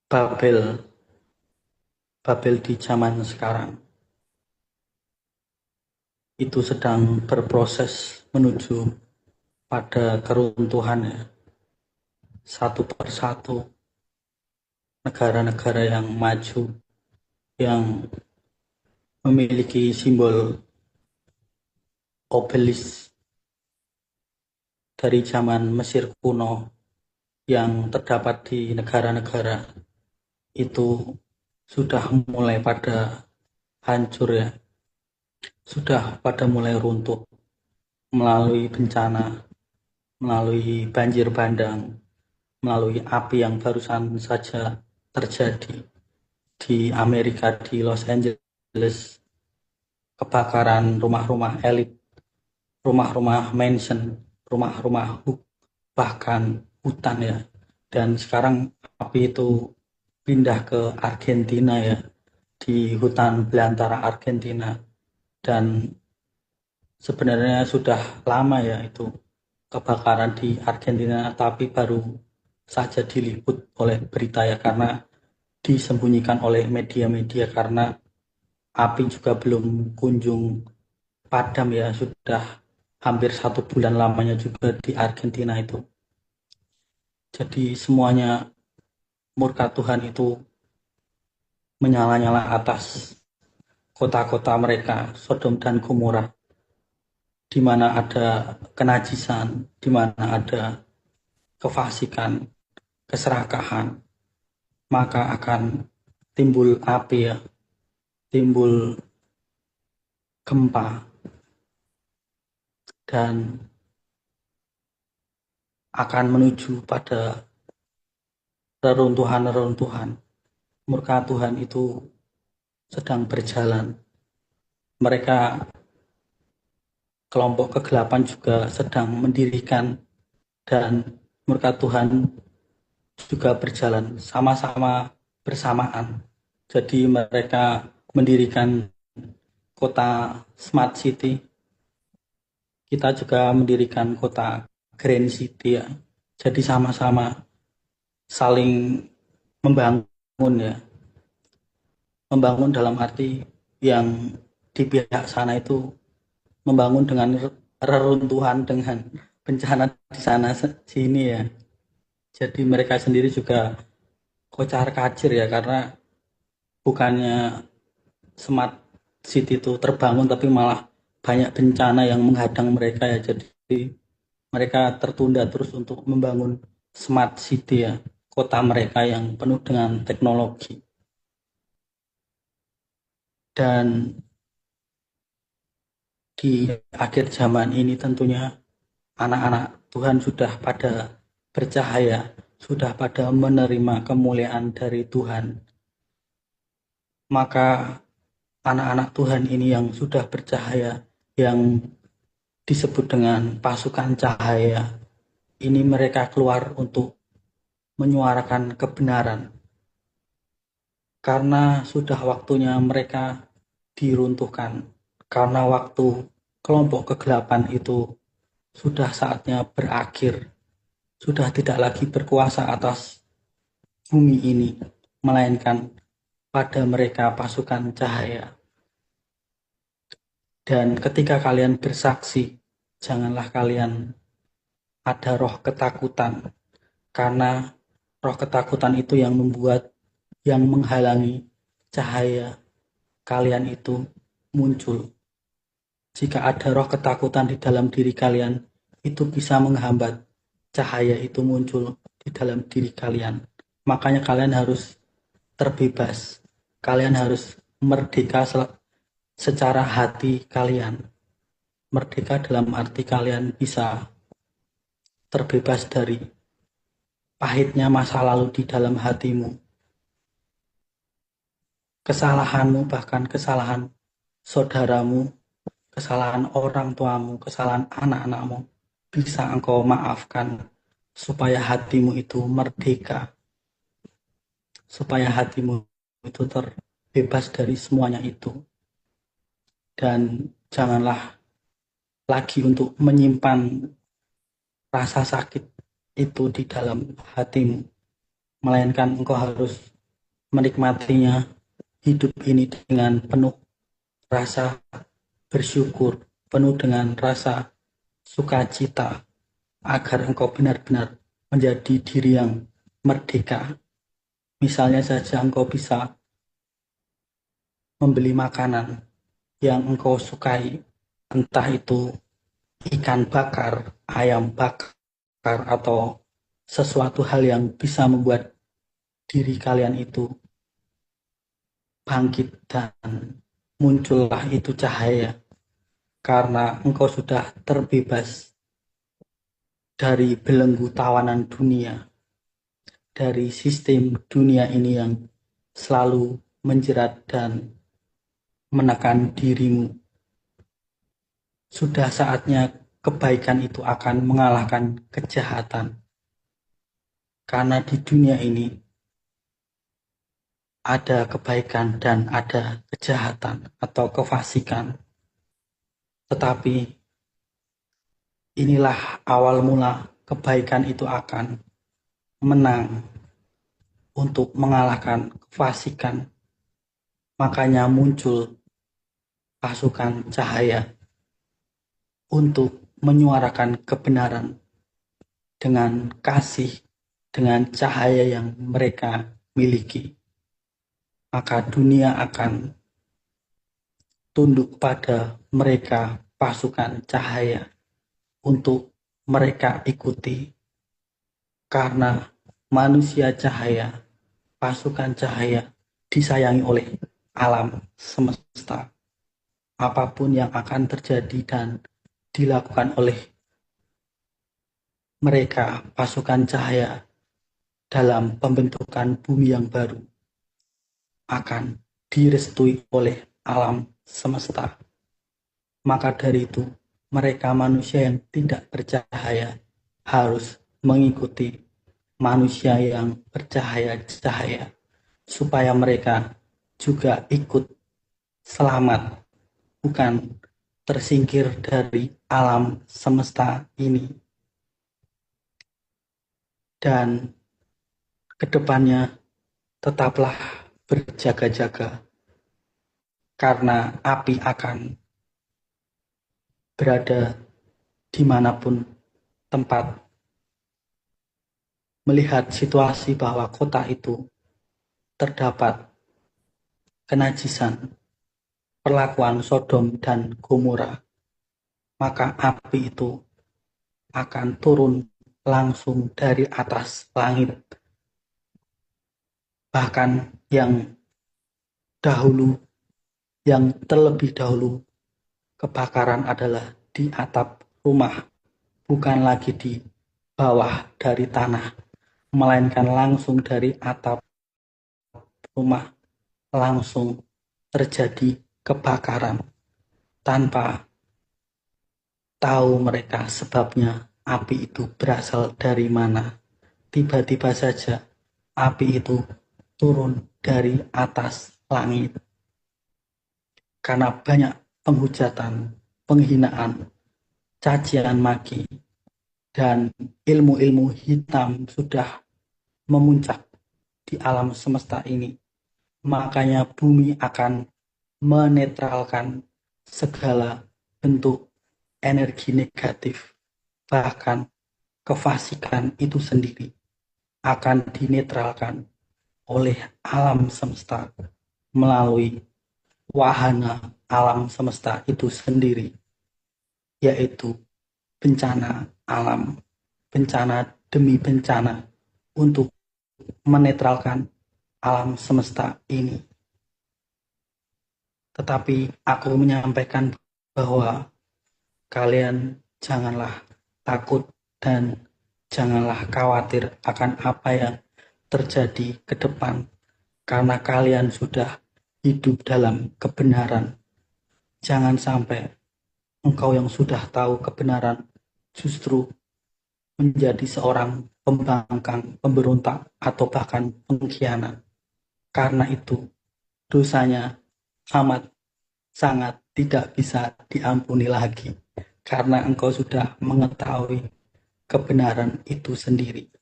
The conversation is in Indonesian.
Babel, Babel di zaman sekarang itu sedang berproses menuju pada keruntuhan ya. Satu persatu negara-negara yang maju, yang memiliki simbol obelis dari zaman Mesir kuno yang terdapat di negara-negara itu sudah mulai pada hancur ya, sudah pada mulai runtuh melalui bencana, melalui banjir bandang, melalui api yang barusan saja terjadi di Amerika, di Los Angeles, kebakaran rumah-rumah elit, rumah-rumah mansion, rumah-rumah bahkan hutan ya. Dan sekarang api itu pindah ke Argentina ya, di hutan belantara Argentina. Dan sebenarnya sudah lama ya itu kebakaran di Argentina, tapi baru saja diliput oleh berita ya, karena disembunyikan oleh media-media karena api juga belum kunjung padam ya, sudah hampir 1 bulan lamanya juga di Argentina itu. Jadi semuanya murka Tuhan itu menyala-nyala atas kota-kota mereka, Sodom dan Gomora, di mana ada kenajisan, di mana ada kefasikan, keserakahan, maka akan timbul api ya, timbul gempa, dan akan menuju pada reruntuhan-reruntuhan. Murka Tuhan itu sedang berjalan. Mereka, kelompok kegelapan juga sedang mendirikan, dan murka Tuhan juga berjalan sama-sama bersamaan. Jadi mereka mendirikan kota Smart City, kita juga mendirikan kota Green City ya. Jadi sama-sama saling membangun ya. Membangun dalam arti yang di pihak sana itu membangun dengan reruntuhan, dengan bencana di sana sini ya. Jadi mereka sendiri juga kocar kacir ya, karena bukannya Smart City itu terbangun tapi malah banyak bencana yang menghadang mereka ya. Jadi mereka tertunda terus untuk membangun Smart City ya, kota mereka yang penuh dengan teknologi. Dan di akhir zaman ini tentunya anak-anak Tuhan sudah pada bercahaya, sudah pada menerima kemuliaan dari Tuhan. Maka anak-anak Tuhan ini yang sudah bercahaya, yang disebut dengan pasukan cahaya, ini mereka keluar untuk menyuarakan kebenaran. Karena sudah waktunya mereka diruntuhkan. Karena waktu kelompok kegelapan itu sudah saatnya berakhir. Sudah tidak lagi berkuasa atas bumi ini, melainkan pada mereka pasukan cahaya. Dan ketika kalian bersaksi, janganlah kalian ada roh ketakutan, karena roh ketakutan itu yang membuat, yang menghalangi cahaya kalian itu muncul. Jika ada roh ketakutan di dalam diri kalian, itu bisa menghambat cahaya itu muncul di dalam diri kalian. Makanya kalian harus terbebas. Kalian harus merdeka secara hati kalian. Merdeka dalam arti kalian bisa terbebas dari pahitnya masa lalu di dalam hatimu. Kesalahanmu, bahkan kesalahan saudaramu, kesalahan orang tuamu, kesalahan anak-anakmu, bisa engkau maafkan supaya hatimu itu merdeka, supaya hatimu itu terbebas dari semuanya itu. Dan janganlah lagi untuk menyimpan rasa sakit itu di dalam hatimu, melainkan engkau harus menikmatinya, hidup ini dengan penuh rasa bersyukur, penuh dengan rasa sukacita, agar engkau benar-benar menjadi diri yang merdeka. Misalnya saja engkau bisa membeli makanan yang engkau sukai, entah itu ikan bakar, ayam bakar, atau sesuatu hal yang bisa membuat diri kalian itu bangkit dan muncullah itu cahaya, karena engkau sudah terbebas dari belenggu tawanan dunia, dari sistem dunia ini yang selalu menjerat dan menekan dirimu. Sudah saatnya kebaikan itu akan mengalahkan kejahatan. Karena di dunia ini ada kebaikan dan ada kejahatan atau kefasikan. Tetapi inilah awal mula kebaikan itu akan menang untuk mengalahkan kefasikan. Makanya muncul pasukan cahaya untuk menyuarakan kebenaran dengan kasih, dengan cahaya yang mereka miliki. Maka dunia akan tunduk pada mereka pasukan cahaya untuk mereka ikuti. Karena manusia cahaya, pasukan cahaya disayangi oleh alam semesta. Apapun yang akan terjadi dan dilakukan oleh mereka pasukan cahaya dalam pembentukan bumi yang baru akan direstui oleh alam semesta. Maka dari itu, mereka manusia yang tidak bercahaya harus mengikuti manusia yang bercahaya-cahaya, supaya mereka juga ikut selamat, bukan tersingkir dari alam semesta ini. Dan kedepannya tetaplah berjaga-jaga, karena api akan berada dimanapun tempat. Melihat situasi bahwa kota itu terdapat kenajisan, perlakuan Sodom dan Gomora, maka api itu akan turun langsung dari atas langit. Bahkan yang terlebih dahulu kebakaran adalah di atap rumah, bukan lagi di bawah dari tanah, melainkan langsung dari atap rumah langsung terjadi kebakaran tanpa tahu mereka sebabnya api itu berasal dari mana. Tiba-tiba saja api itu turun dari atas langit. Karena banyak penghujatan, penghinaan, cacian maki, dan ilmu-ilmu hitam sudah memuncak di alam semesta ini. Makanya bumi akan menetralkan segala bentuk energi negatif. Bahkan kefasikan itu sendiri akan dinetralkan oleh alam semesta melalui wahana alam semesta itu sendiri, yaitu bencana alam, bencana demi bencana untuk menetralkan alam semesta ini. Tetapi aku menyampaikan bahwa kalian janganlah takut dan janganlah khawatir akan apa yang terjadi ke depan, karena kalian sudah hidup dalam kebenaran. Jangan sampai engkau yang sudah tahu kebenaran justru menjadi seorang pembangkang, pemberontak, atau bahkan pengkhianat. Karena itu dosanya amat sangat tidak bisa diampuni lagi, karena engkau sudah mengetahui kebenaran itu sendiri.